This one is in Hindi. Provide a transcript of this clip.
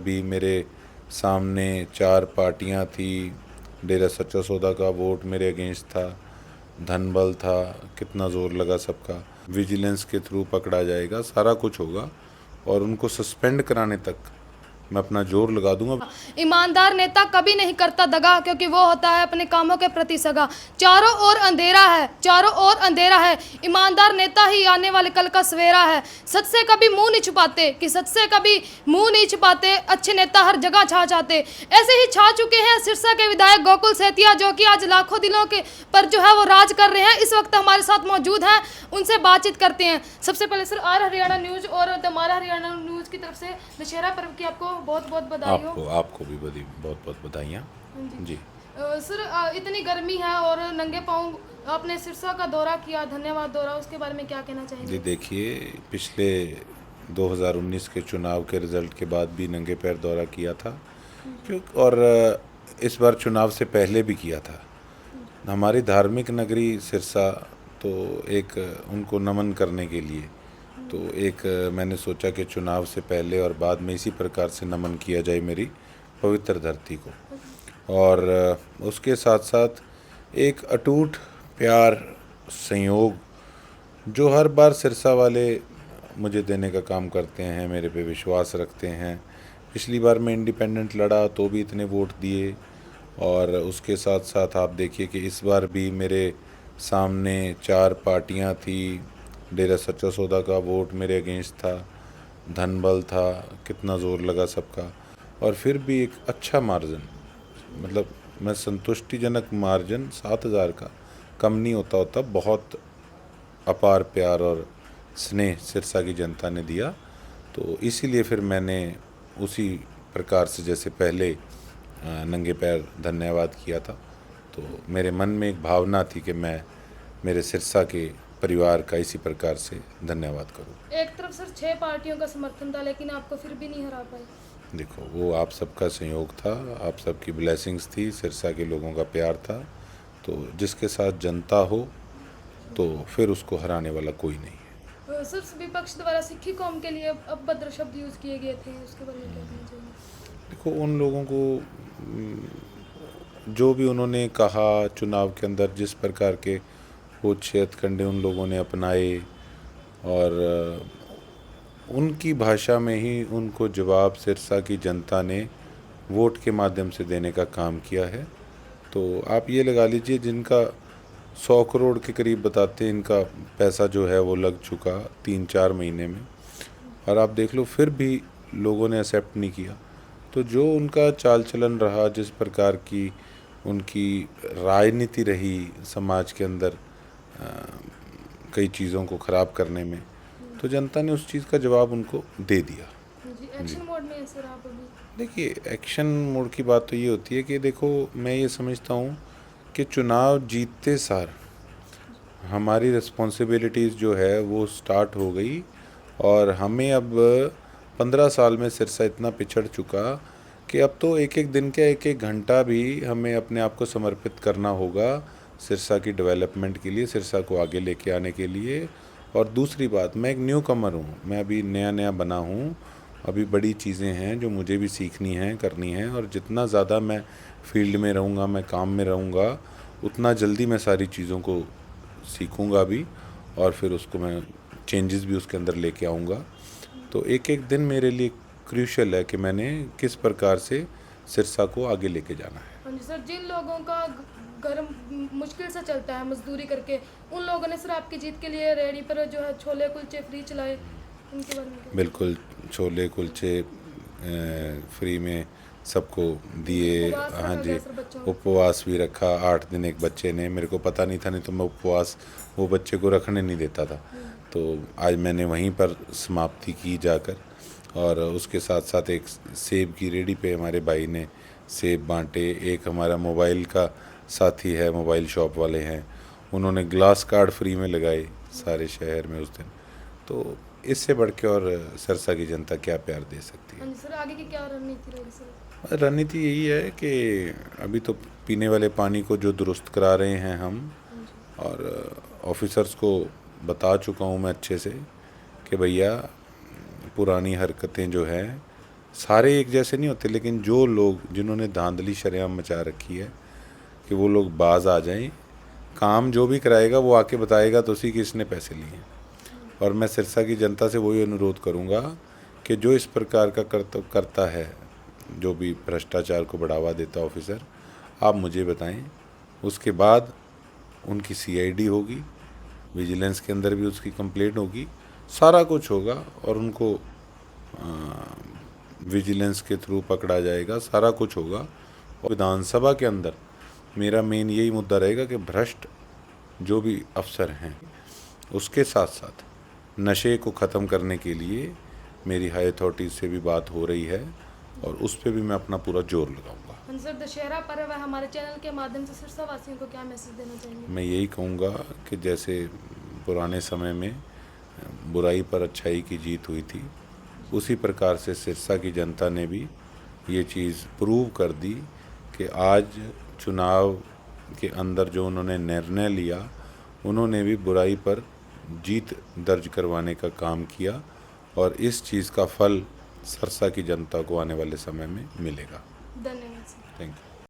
भी मेरे सामने 4 पार्टियां थी। डेरा सच्चा सौदा का वोट मेरे अगेंस्ट था, धनबल था, कितना ज़ोर लगा सबका। विजिलेंस के थ्रू पकड़ा जाएगा, सारा कुछ होगा और उनको सस्पेंड कराने तक मैं अपना जोर लगा दूंगा। ईमानदार नेता कभी नहीं करता दगा, क्योंकि वो होता है अपने कामों के प्रति सगा। चारों ओर अंधेरा है, चारों ओर अंधेरा है, ईमानदार नेता ही आने वाले कल का सवेरा है। सच से कभी मुंह नहीं छुपाते, कि सच से कभी मुंह नहीं छुपाते, अच्छे नेता हर जगह छा जाते। ऐसे ही छा चुके हैं सिरसा के विधायक गोकुल सेतिया, जो कि आज लाखों दिलों के पर जो है वो राज कर रहे हैं। इस वक्त हमारे साथ मौजूद हैं, उनसे बातचीत करते हैं। सबसे पहले सर, आर हरियाणा न्यूज़ और हमारा हरियाणा न्यूज़ की तरफ से दशहरा पर्व की आपको बहुत बहुत बधाई हो। आपको भी बहुत बहुत बधाइयाँ जी। सर, इतनी गर्मी है और नंगे पाँव आपने सिरसा का दौरा किया, धन्यवाद दौरा, उसके बारे में क्या कहना जी चाहेंगे? देखिए, पिछले 2019 के चुनाव के रिज़ल्ट के बाद भी नंगे पैर दौरा किया था, क्योंकि और इस बार चुनाव से पहले भी किया था। हमारी धार्मिक नगरी सिरसा, तो एक उनको नमन करने के लिए तो एक मैंने सोचा कि चुनाव से पहले और बाद में इसी प्रकार से नमन किया जाए मेरी पवित्र धरती को। और उसके साथ साथ एक अटूट प्यार, संयोग जो हर बार सिरसा वाले मुझे देने का काम करते हैं, मेरे पे विश्वास रखते हैं। पिछली बार मैं इंडिपेंडेंट लड़ा तो भी इतने वोट दिए, और उसके साथ साथ आप देखिए कि इस बार भी मेरे सामने 4 पार्टियां थी। डेरा सच्चा सौदा का वोट मेरे अगेंस्ट था, धनबल था, कितना ज़ोर लगा सबका, और फिर भी एक अच्छा मार्जिन, मतलब मैं संतुष्टिजनक मार्जिन 7,000 का कम नहीं होता बहुत अपार प्यार और स्नेह सिरसा की जनता ने दिया। तो इसीलिए फिर मैंने उसी प्रकार से जैसे पहले नंगे पैर धन्यवाद किया था, तो मेरे मन में एक भावना थी कि मैं मेरे सिरसा के परिवार का इसी प्रकार से धन्यवाद करूं। एक तरफ सर 6 पार्टियों का समर्थन था, लेकिन आपको फिर भी नहीं हरा पाए। देखो, वो आप सबका संयोग था, आप सबकी ब्लेसिंग्स थी, सिरसा के लोगों का प्यार था। तो जिसके साथ जनता हो तो फिर उसको हराने वाला कोई नहीं है। सर, विपक्ष द्वारा सिक्खी कौम के लिए अभद्र शब्द यूज किए गए थे, उसके बारे में क्या कहना चाहिए? देखो, उन लोगों को जो भी उन्होंने कहा चुनाव के अंदर, जिस प्रकार के वो हथकंडे उन लोगों ने अपनाए, और उनकी भाषा में ही उनको जवाब सिरसा की जनता ने वोट के माध्यम से देने का काम किया है। तो आप ये लगा लीजिए, जिनका 100 करोड़ के करीब बताते हैं इनका पैसा जो है वो लग चुका 3-4 महीने में, और आप देख लो फिर भी लोगों ने एक्सेप्ट नहीं किया। तो जो उनका चाल चलन रहा, जिस प्रकार की उनकी राजनीति रही समाज के अंदर कई चीज़ों को ख़राब करने में, तो जनता ने उस चीज़ का जवाब उनको दे दिया। जी, एक्शन मोड में है सर आप अभी? देखिए, एक्शन मोड की बात तो ये होती है कि देखो, मैं ये समझता हूँ कि चुनाव जीतते सार हमारी रिस्पॉन्सिबिलिटीज़ जो है वो स्टार्ट हो गई, और हमें अब 15 साल में सिरसा इतना पिछड़ चुका कि अब तो एक एक दिन का एक एक घंटा भी हमें अपने आप को समर्पित करना होगा सिरसा की डेवलपमेंट के लिए, सिरसा को आगे लेके आने के लिए। और दूसरी बात, मैं एक न्यू कमर हूँ, मैं अभी नया नया बना हूँ, अभी बड़ी चीज़ें हैं जो मुझे भी सीखनी हैं, करनी हैं, और जितना ज़्यादा मैं फील्ड में रहूँगा, मैं काम में रहूँगा, उतना जल्दी मैं सारी चीज़ों को सीखूँगा भी, और फिर उसको मैं चेंजेस भी उसके अंदर लेके आऊँगा। तो एक एक दिन मेरे लिए क्रूशियल है कि मैंने किस प्रकार से सिरसा को आगे लेके जाना है। हाँ जी सर, जिन लोगों का घर मुश्किल से चलता है मजदूरी करके, उन लोगों ने सर आपकी जीत के लिए रेडी पर जो है छोले कुलचे फ्री चलाए, उनके बारे में क्या? बिल्कुल, छोले कुलचे फ्री में सबको दिए। उपवास हाँ रखा जी, गया सर बच्चों का। उपवास भी रखा 8 दिन एक बच्चे ने, मेरे को पता नहीं था, नहीं तो मैं उपवास वो बच्चे को रखने नहीं देता था। तो आज मैंने वहीं पर समाप्ति की जाकर, और उसके साथ साथ एक सेब की रेडी पे हमारे भाई ने सेब बांटे। एक हमारा मोबाइल का साथी है, मोबाइल शॉप वाले हैं, उन्होंने ग्लास कार्ड फ्री में लगाए सारे शहर में उस दिन। तो इससे बढ़ के और सिरसा की जनता क्या प्यार दे सकती हाँ है। जी सर, आगे की क्या रणनीति रहेगी सर? रणनीति यही है कि अभी तो पीने वाले पानी को जो दुरुस्त करा रहे हैं हम, हाँ जी। और ऑफिसर्स को बता चुका हूँ मैं अच्छे से कि भैया, पुरानी हरकतें जो हैं सारे एक जैसे नहीं होते, लेकिन जो लोग जिन्होंने धांधली शरेआम मचा रखी है कि वो लोग बाज आ जाएं, काम जो भी कराएगा वो आके बताएगा तो उसी कि इसने पैसे लिए हैं। और मैं सिरसा की जनता से वही अनुरोध करूंगा कि जो इस प्रकार का करता है, जो भी भ्रष्टाचार को बढ़ावा देता ऑफिसर, आप मुझे बताएं। उसके बाद उनकी सीआईडी होगी, विजिलेंस के अंदर भी उसकी कंप्लेंट होगी, सारा कुछ होगा और उनको विजिलेंस के थ्रू पकड़ा जाएगा, सारा कुछ होगा। और विधानसभा के अंदर मेरा मेन यही मुद्दा रहेगा कि भ्रष्ट जो भी अफसर हैं उसके साथ साथ नशे को ख़त्म करने के लिए मेरी हाई अथॉरिटी से भी बात हो रही है और उस पर भी मैं अपना पूरा जोर लगाऊंगा। सर, दशहरा पर्व है, हमारे चैनल के माध्यम से सिरसा वासियों को क्या मैसेज देना चाहेंगे? मैं यही कहूँगा कि जैसे पुराने समय में बुराई पर अच्छाई की जीत हुई थी, उसी प्रकार से सिरसा की जनता ने भी ये चीज़ प्रूव कर दी कि आज चुनाव के अंदर जो उन्होंने निर्णय लिया, उन्होंने भी बुराई पर जीत दर्ज करवाने का काम किया और इस चीज़ का फल सिरसा की जनता को आने वाले समय में मिलेगा। धन्यवाद सर। Thank you.